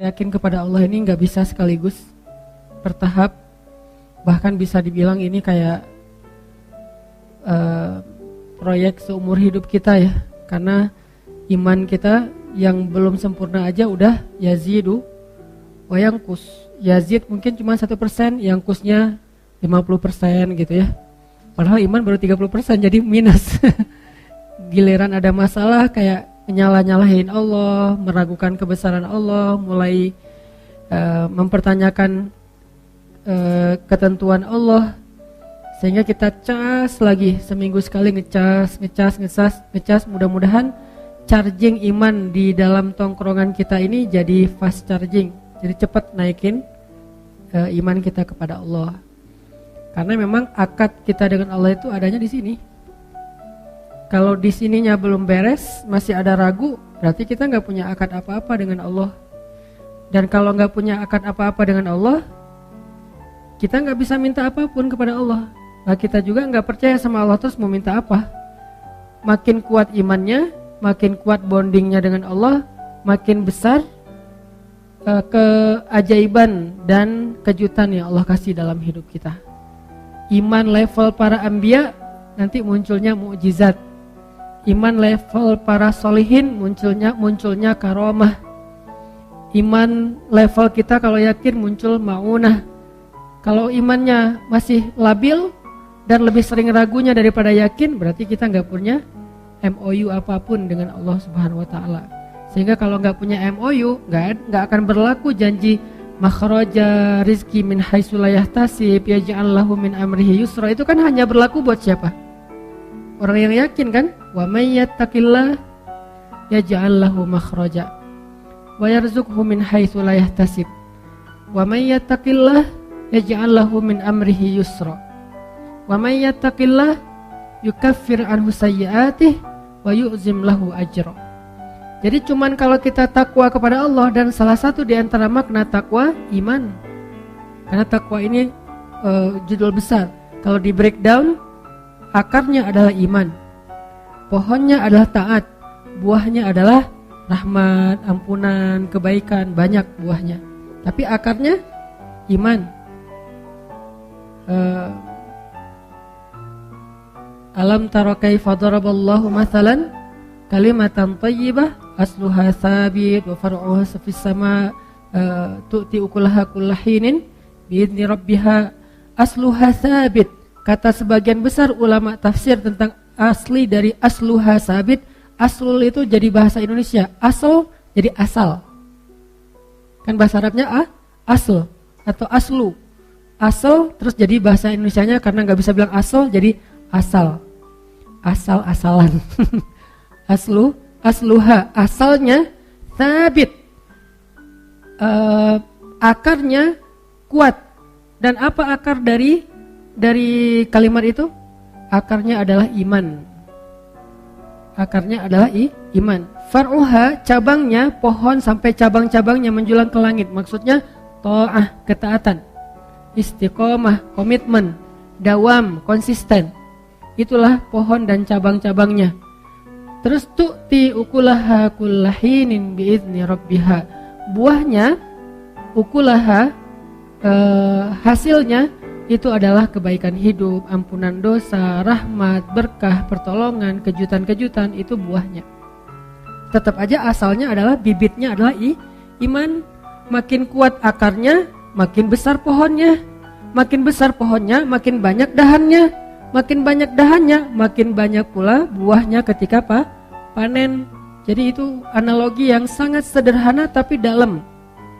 yakin kepada Allah ini nggak bisa sekaligus, bertahap. Bahkan bisa dibilang ini kayak proyek seumur hidup kita ya. Karena iman kita yang belum sempurna aja udah yazidu wa yanqus. Yazid mungkin cuma 1%, yanqusnya 50% gitu ya. Padahal iman baru 30%, jadi minus. Giliran ada masalah kayak nyalah-nyalahin Allah, meragukan kebesaran Allah, mulai mempertanyakan ketentuan Allah, sehingga kita cas lagi seminggu sekali, ngecas. Mudah-mudahan charging iman di dalam tongkrongan kita ini jadi fast charging, jadi cepat naikin iman kita kepada Allah. Karena memang akad kita dengan Allah itu adanya di sini. Kalau di sininya belum beres, masih ada ragu, berarti kita nggak punya akad apa-apa dengan Allah. Dan kalau nggak punya akad apa-apa dengan Allah, kita nggak bisa minta apapun kepada Allah. Nah, kita juga nggak percaya sama Allah, terus mau minta apa? Makin kuat imannya, makin kuat bondingnya dengan Allah, makin besar keajaiban dan kejutan yang Allah kasih dalam hidup kita. Iman level para anbiya, nanti munculnya mukjizat. Iman level para solihin, munculnya karomah. Iman level kita kalau yakin muncul maunah. Kalau imannya masih labil dan lebih sering ragunya daripada yakin, berarti kita nggak punya MOU apapun dengan Allah Subhanahu Wa Taala. Sehingga kalau nggak punya MOU, nggak akan berlaku janji makhraja rizki min haitsu la yahtasib yaj'al lahu min amrihi yusra. Itu kan hanya berlaku buat siapa? Orang yang yakin kan? Wa may yattaqillah yaj'al lahu makhraja wa yarzuqhu min haitsu la yahtasib. Wa may yattaqillah yaj'al lahu min amrihi yusra. Wa may yattaqillah yukaffir anhu sayyi'atihi wa yu'zim lahu ajra. Jadi cuman kalau kita takwa kepada Allah, dan salah satu di antara makna takwa iman. Karena takwa ini judul besar. Kalau di breakdown, akarnya adalah iman, pohonnya adalah taat, buahnya adalah rahmat, ampunan, kebaikan, banyak buahnya. Tapi akarnya iman. Alam tara kaifa daraballahu mathalan kalimatan thayyibah asluha sabit wa far'uha fis sama tu'ti ukulaha kullahinin biidzni rabbiha asluha sabit. Kata sebagian besar ulama tafsir tentang asli dari asluha sabit. Aslul itu jadi bahasa Indonesia, asal jadi asal. Kan bahasa Arabnya asl atau aslu. Asal terus jadi bahasa Indonesianya karena nggak bisa bilang asal jadi asal. Asal-asalan. Asluha, asalnya sabit, akarnya kuat. Dan apa akar dari kalimat itu? Akarnya adalah iman. Akarnya adalah iman. Far'uha, cabangnya, pohon sampai cabang-cabangnya menjulang ke langit. Maksudnya ta'ah, ketaatan, istiqomah, komitmen, dawam, konsisten. Itulah pohon dan cabang-cabangnya. Terus tu'ti ukulaha kullahinin biizni rabbiha. Buahnya, ukulaha, hasilnya itu adalah kebaikan hidup, ampunan dosa, rahmat, berkah, pertolongan, kejutan-kejutan, itu buahnya. Tetap aja asalnya adalah, bibitnya adalah iman. Makin kuat akarnya, makin besar pohonnya. Makin besar pohonnya, makin banyak dahannya. Makin banyak dahannya, makin banyak pula buahnya ketika panen. Jadi itu analogi yang sangat sederhana tapi dalam.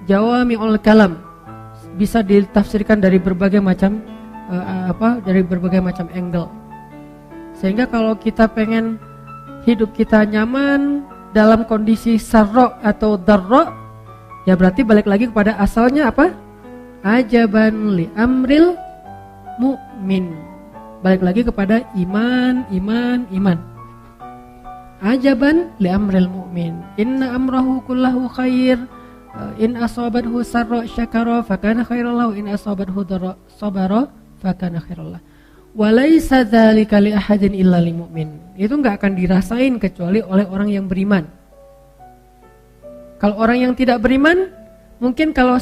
Jawami'ul kalam, bisa ditafsirkan dari berbagai macam dari berbagai macam angle. Sehingga kalau kita pengen hidup kita nyaman dalam kondisi sarra atau darra, ya berarti balik lagi kepada asalnya apa? Ajaban li amril mu'min. Balik lagi kepada iman. Ajaban li amril mu'min. Inna amrahu kullahu khair. In asabathu sarra syakara fakana khairan lahu, in asabathu dharra sabara fakana khairan lahu. Wa laisa dzalika li ahadin illa lil mu'min. Itu enggak akan dirasain kecuali oleh orang yang beriman. Kalau orang yang tidak beriman, Mungkin kalau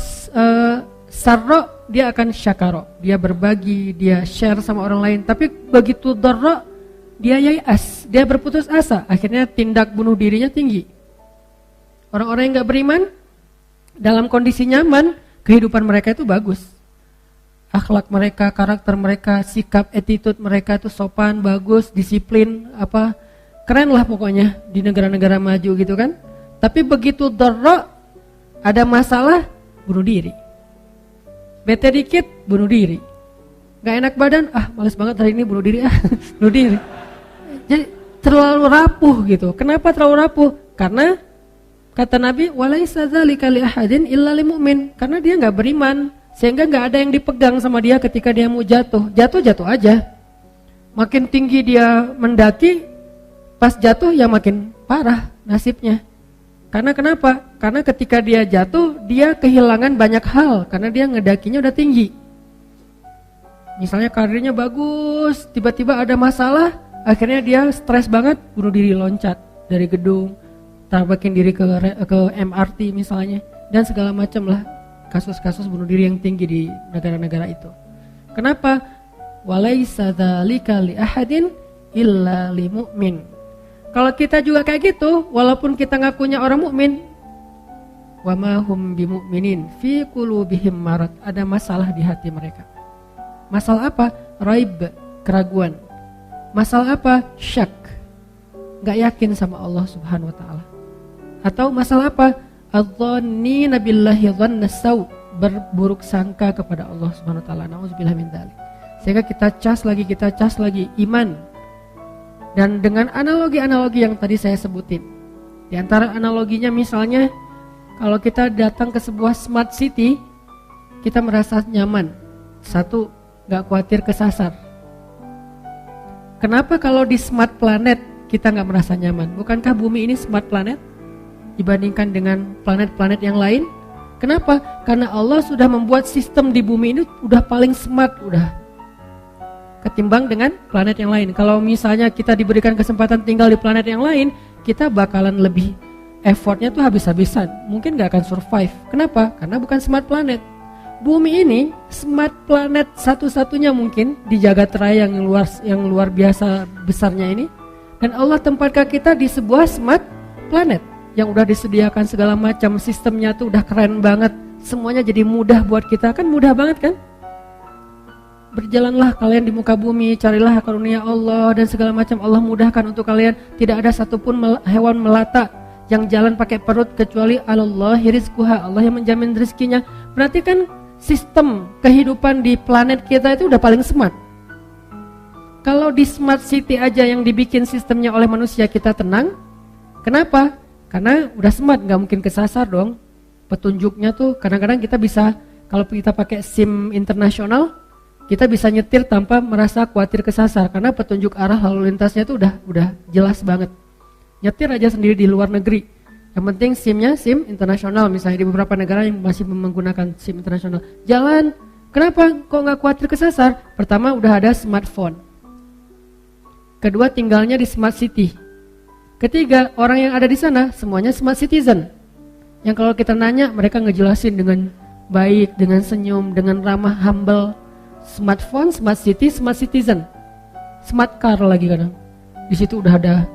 sarro dia akan syakaro, dia berbagi, dia share sama orang lain. Tapi begitu darro dia yai'as, dia berputus asa, akhirnya tindak bunuh dirinya tinggi. Orang-orang yang gak beriman dalam kondisi nyaman, kehidupan mereka itu bagus. Akhlak mereka, karakter mereka, sikap, attitude mereka itu sopan, bagus, disiplin, keren lah pokoknya di negara-negara maju gitu kan. Tapi begitu darra ada masalah, bunuh diri. Bete dikit, bunuh diri. Gak enak badan, males banget hari ini bunuh diri, bunuh diri. Jadi terlalu rapuh gitu. Kenapa terlalu rapuh? Karena kata Nabi, walaisa dzalika li ahadin illa lil mu'min. Karena dia gak beriman, sehingga gak ada yang dipegang sama dia ketika dia mau jatuh. Jatuh aja. Makin tinggi dia mendaki, pas jatuh ya makin parah nasibnya. Karena kenapa? Karena ketika dia jatuh, dia kehilangan banyak hal karena dia ngedakinya udah tinggi. Misalnya karirnya bagus, tiba-tiba ada masalah, akhirnya dia stres banget, bunuh diri, loncat dari gedung, tabrakin diri ke MRT misalnya, dan segala macam lah kasus-kasus bunuh diri yang tinggi di negara-negara itu. Kenapa? Walaisa dzalika li ahadin illa li mu'min. Kalau kita juga kayak gitu, walaupun kita ngakunya orang mukmin, wa ma hum bimu'minin fi qulubihim marad, ada masalah di hati mereka. Masalah apa? Raib, keraguan. Masalah apa? Syak, gak yakin sama Allah Subhanahu wa taala. Atau masalah apa? Adzannina billahi dhanna saw, berburuk sangka kepada Allah Subhanahu wa taala. Nauzubillah min dzalik. Sehingga kita cas lagi iman. Dan dengan analogi-analogi yang tadi saya sebutin. Di antara analoginya misalnya, kalau kita datang ke sebuah smart city, kita merasa nyaman. Satu, gak khawatir kesasar. Kenapa kalau di smart planet kita gak merasa nyaman? Bukankah bumi ini smart planet dibandingkan dengan planet-planet yang lain? Kenapa? Karena Allah sudah membuat sistem di bumi ini udah paling smart, udah ketimbang dengan planet yang lain. Kalau misalnya kita diberikan kesempatan tinggal di planet yang lain, kita bakalan lebih effortnya tuh habis-habisan. Mungkin gak akan survive. Kenapa? Karena bukan smart planet. Bumi ini smart planet satu-satunya mungkin di jagat raya yang luar biasa besarnya ini. Dan Allah tempatkan kita di sebuah smart planet yang udah disediakan segala macam, sistemnya tuh udah keren banget. Semuanya jadi mudah buat kita, kan mudah banget kan? Berjalanlah kalian di muka bumi, carilah karunia Allah dan segala macam, Allah mudahkan untuk kalian. Tidak ada satupun hewan melata yang jalan pakai perut kecuali Allahi rizquha, Allah yang menjamin rezekinya. Berarti kan sistem kehidupan di planet kita itu udah paling smart. Kalau di smart city aja yang dibikin sistemnya oleh manusia kita tenang. Kenapa? Karena udah smart, gak mungkin kesasar dong. Petunjuknya tuh kadang-kadang kita bisa, kalau kita pakai SIM internasional, kita bisa nyetir tanpa merasa khawatir kesasar karena petunjuk arah lalu lintasnya itu udah jelas banget. Nyetir aja sendiri di luar negeri. Yang penting SIM-nya SIM internasional, misalnya di beberapa negara yang masih menggunakan SIM internasional. Jalan, kenapa kok nggak khawatir kesasar? Pertama udah ada smartphone. Kedua tinggalnya di smart city. Ketiga orang yang ada di sana semuanya smart citizen. Yang kalau kita nanya mereka ngejelasin dengan baik, dengan senyum, dengan ramah, humble. Smartphone, smart city, smart citizen, smart car lagi kadang. Di situ udah ada.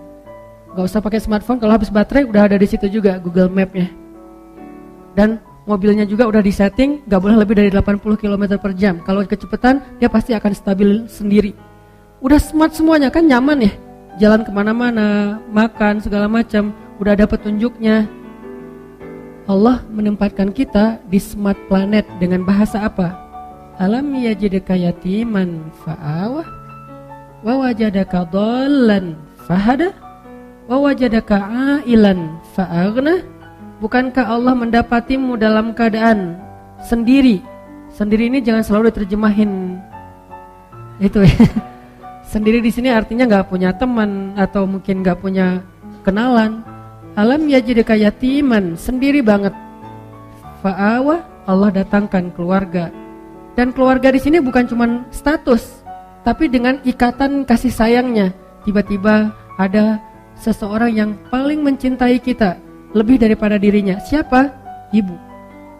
Gak usah pakai smartphone, kalau habis baterai udah ada di situ juga Google Map-nya. Dan mobilnya juga udah disetting, gak boleh lebih dari 80 km per jam. Kalau kecepatan dia pasti akan stabil sendiri. Udah smart semuanya kan, nyaman ya. Jalan kemana-mana, makan segala macam, udah ada petunjuknya. Allah menempatkan kita di smart planet dengan bahasa apa? Alam yajidka yatiman fa'awah wa wajadaka dhallan fahada wa wajadaka ailan fa'aghna. Bukankah Allah mendapatimu dalam keadaan sendiri? Sendiri ini jangan selalu diterjemahin itu ya. Sendiri di sini artinya nggak punya teman atau mungkin nggak punya kenalan. Alam yajidka yatiman, sendiri banget. Fa'awah, Allah datangkan keluarga. Dan keluarga di sini bukan cuma status, tapi dengan ikatan kasih sayangnya. Tiba-tiba ada seseorang yang paling mencintai kita lebih daripada dirinya. Siapa? Ibu.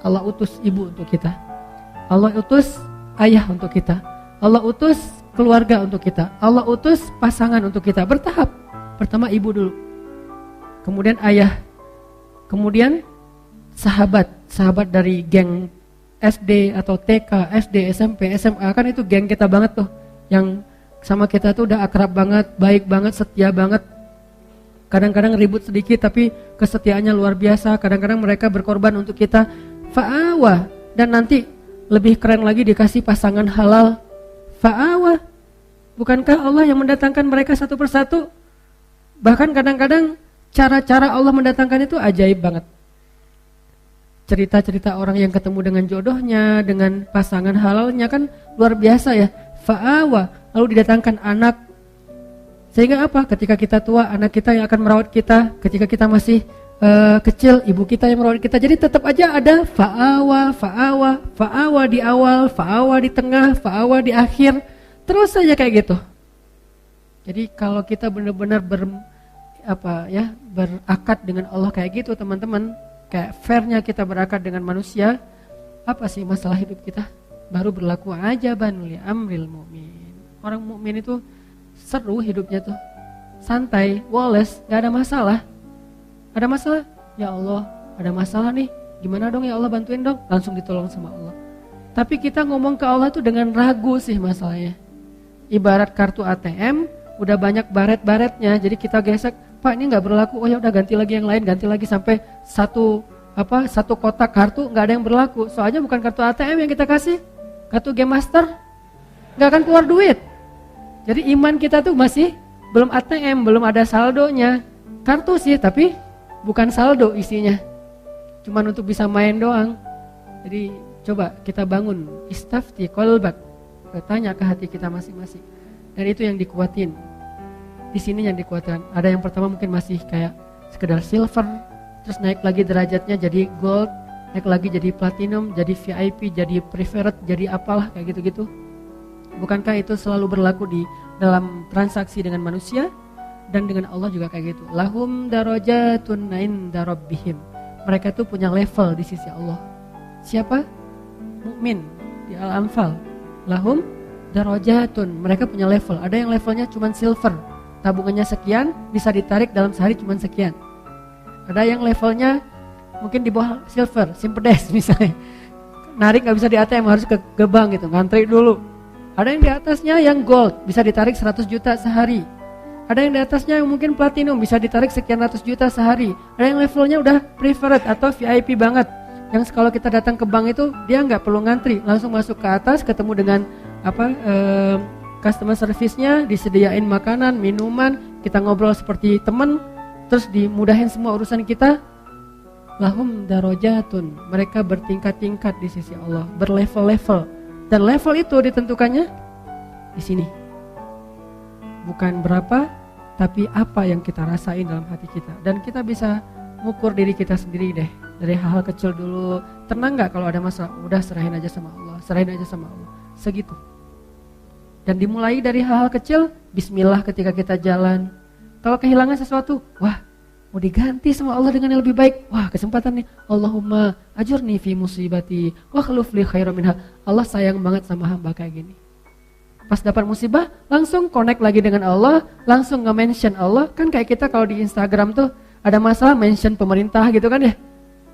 Allah utus ibu untuk kita. Allah utus ayah untuk kita. Allah utus keluarga untuk kita. Allah utus pasangan untuk kita. Bertahap. Pertama ibu dulu. Kemudian ayah. Kemudian sahabat dari geng SD atau TK, SD, SMP, SMA, kan itu geng kita banget tuh. Yang sama kita tuh udah akrab banget, baik banget, setia banget. Kadang-kadang ribut sedikit tapi kesetiaannya luar biasa. Kadang-kadang mereka berkorban untuk kita. Fa'awa. Dan nanti lebih keren lagi dikasih pasangan halal. Fa'awa. Bukankah Allah yang mendatangkan mereka satu persatu? Bahkan kadang-kadang cara-cara Allah mendatangkan itu ajaib banget. Cerita-cerita orang yang ketemu dengan jodohnya, dengan pasangan halalnya kan luar biasa ya. Fa'awa, lalu didatangkan anak. Sehingga apa? Ketika kita tua, anak kita yang akan merawat kita. Ketika kita masih kecil, ibu kita yang merawat kita. Jadi tetap aja ada fa'awa, fa'awa, fa'awa di awal, fa'awa di tengah, fa'awa di akhir. Terus saja kayak gitu. Jadi kalau kita benar-benar berakad dengan Allah kayak gitu teman-teman, kayak fairnya kita berakad dengan manusia, apa sih masalah hidup kita? Baru berlaku aja li amril mu'min. Orang mukmin itu seru hidupnya tuh, santai, woles, gak ada masalah. Ada masalah? Ya Allah, ada masalah nih. Gimana dong ya Allah, bantuin dong. Langsung ditolong sama Allah. Tapi kita ngomong ke Allah tuh dengan ragu sih masalahnya. Ibarat kartu ATM, udah banyak baret-baretnya, jadi kita gesek, Pak ini nggak berlaku, oh ya udah ganti lagi yang lain, ganti lagi sampai satu kotak kartu nggak ada yang berlaku. Soalnya bukan kartu ATM yang kita kasih, kartu Game Master, nggak akan keluar duit. Jadi iman kita tuh masih belum ATM, belum ada saldonya. Kartu sih, tapi bukan saldo isinya, cuman untuk bisa main doang. Jadi coba kita bangun istafti qalbak, tanya ke hati kita masing-masing. Dan itu yang dikuatin. Di sini yang dikuatkan. Ada yang pertama mungkin masih kayak sekedar silver, terus naik lagi derajatnya jadi gold, naik lagi jadi platinum, jadi VIP, jadi preferred, jadi apalah kayak gitu-gitu. Bukankah itu selalu berlaku di dalam transaksi dengan manusia dan dengan Allah juga kayak gitu. Lahum darajatun inda rabbihim. Mereka tuh punya level di sisi Allah. Siapa? Mukmin di Al-Anfal. Lahum darajatun, mereka punya level. Ada yang levelnya cuma silver, tabungannya sekian, bisa ditarik dalam sehari cuma sekian. Ada yang levelnya mungkin di bawah silver, simpedes misalnya, narik gak bisa di ATM, harus ke bank gitu, ngantri dulu. Ada yang di atasnya yang gold, bisa ditarik 100 juta sehari. Ada yang di atasnya yang mungkin platinum, bisa ditarik sekian ratus juta sehari. Ada yang levelnya udah preferred atau VIP banget, yang kalau kita datang ke bank itu dia nggak perlu ngantri, langsung masuk ke atas, ketemu dengan customer service-nya, disediain makanan, minuman, kita ngobrol seperti teman, terus dimudahin semua urusan kita. Lahum darajatun, mereka bertingkat-tingkat di sisi Allah, berlevel-level. Dan level itu ditentukannya di sini. Bukan berapa, tapi apa yang kita rasain dalam hati kita. Dan kita bisa ngukur diri kita sendiri deh, dari hal-hal kecil dulu. Tenang gak kalau ada masalah? Udah serahin aja sama Allah, serahin aja sama Allah. Segitu. Dan dimulai dari hal-hal kecil, bismillah ketika kita jalan. Kalau kehilangan sesuatu, wah mau diganti sama Allah dengan yang lebih baik. Wah kesempatan nih, Allahumma ajurni fi musibati wa khluf li khairan minha. Allah sayang banget sama hamba kayak gini. Pas dapat musibah, langsung connect lagi dengan Allah, langsung nge-mention Allah. Kan kayak kita kalau di Instagram tuh ada masalah mention pemerintah gitu kan ya.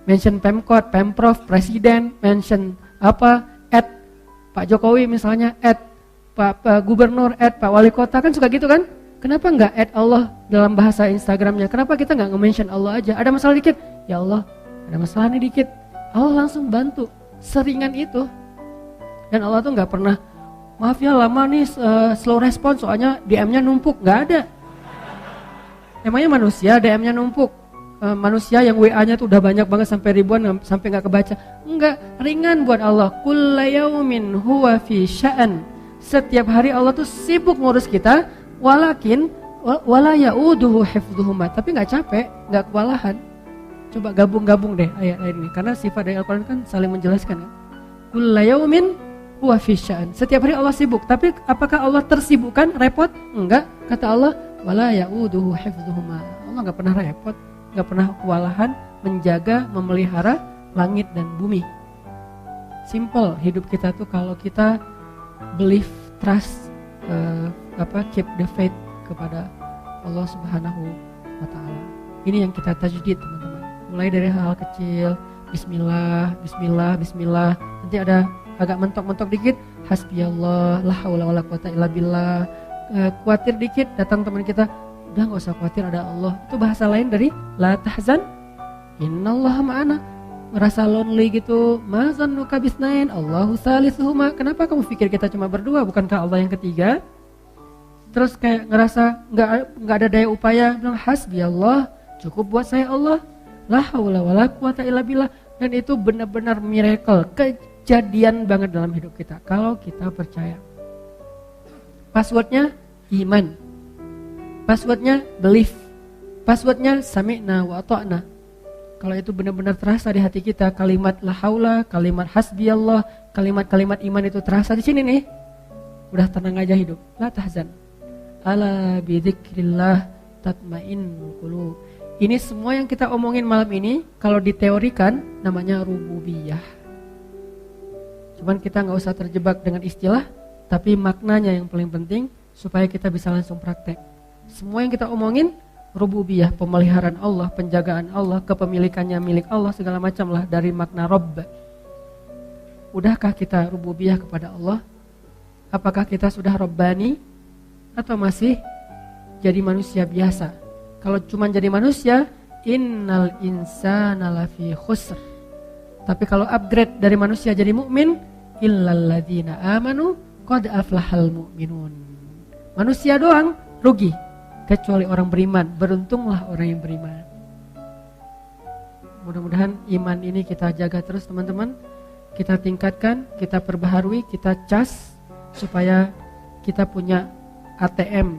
Mention Pemkot, Pemprov, Presiden, mention at Pak Jokowi misalnya, at Pak Gubernur, at Pak Wali Kota, kan suka gitu kan. Kenapa enggak add Allah dalam bahasa Instagramnya? Kenapa kita enggak nge-mention Allah aja? Ada masalah dikit, ya Allah ada masalah nih dikit, Allah langsung bantu. Seringan itu. Dan Allah tuh enggak pernah, maaf ya lama nih slow respon soalnya DM-nya numpuk, enggak ada. Emangnya manusia DM-nya numpuk? Manusia yang WA-nya tuh udah banyak banget sampai ribuan sampai enggak kebaca. Enggak, ringan buat Allah. Kullu yaumin huwa fi sya'an. Setiap hari Allah tuh sibuk ngurus kita, walakin wala yauduhu hifdzuhuma, tapi enggak capek, enggak kewalahan. Coba gabung-gabung deh ayat-ayat ini karena sifat dari Al-Qur'an kan saling menjelaskan kan. Kullu yaumin huwa fi sya'an. Setiap hari Allah sibuk, tapi apakah Allah tersibukkan, repot? Enggak. Kata Allah, wala yauduhu hifdzuhuma. Allah enggak pernah repot, enggak pernah kewalahan menjaga, memelihara langit dan bumi. Simple hidup kita tuh kalau kita believe, trust, keep the faith kepada Allah Subhanahu wa Ta'ala. Ini yang kita tajdid, teman-teman. Mulai dari hal kecil, bismillah, bismillah, bismillah. Nanti ada agak mentok-mentok dikit, hasbiyallah, la haula wala quwata illa billah. Khawatir dikit, datang teman kita, udah enggak usah khawatir, ada Allah. Itu bahasa lain dari la tahzan, innallaha ma'ana. Merasa lonely gitu, ma zannuka bisnain, Allahu salisuhuma. Kenapa kamu pikir kita cuma berdua, bukankah Allah yang ketiga? Terus kayak ngerasa enggak ada daya upaya, bilang hasbiyallah, cukup buat saya Allah, la haula wala quwata illa billah. Dan itu benar-benar miracle, kejadian banget dalam hidup kita kalau kita percaya. Passwordnya iman, passwordnya belief, passwordnya sami'na wa ata'na. Kalau itu benar-benar terasa di hati kita, kalimat la haula, kalimat hasbiyallah, kalimat-kalimat iman itu terasa di sini nih, udah tenang aja hidup. La tahzan, ala bidzikrillah tatmainnul qulub. Ini semua yang kita omongin malam ini, kalau diteorikan namanya rububiyah. Cuman kita nggak usah terjebak dengan istilah, tapi maknanya yang paling penting supaya kita bisa langsung praktek. Semua yang kita omongin rububiyah, pemeliharaan Allah, penjagaan Allah, kepemilikannya milik Allah, segala macam lah dari makna Rabb. Udahkah kita rububiyah kepada Allah? Apakah kita sudah Rabbani atau masih jadi manusia biasa? Kalau cuma jadi manusia, innal insana lafi khusr. Tapi kalau upgrade dari manusia jadi mukmin, illal ladzina amanu qad aflahal mu'minun. Manusia doang rugi, kecuali orang beriman. Beruntunglah orang yang beriman. Mudah-mudahan iman ini kita jaga terus, teman-teman. Kita tingkatkan, kita perbaharui, kita cas supaya kita punya ATM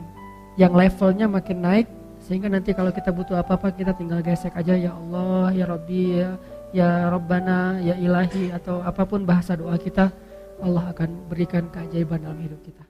yang levelnya makin naik, sehingga nanti kalau kita butuh apa-apa kita tinggal gesek aja, ya Allah, ya Rabbi, ya Rabbana, ya Ilahi, atau apapun bahasa doa kita, Allah akan berikan keajaiban dalam hidup kita.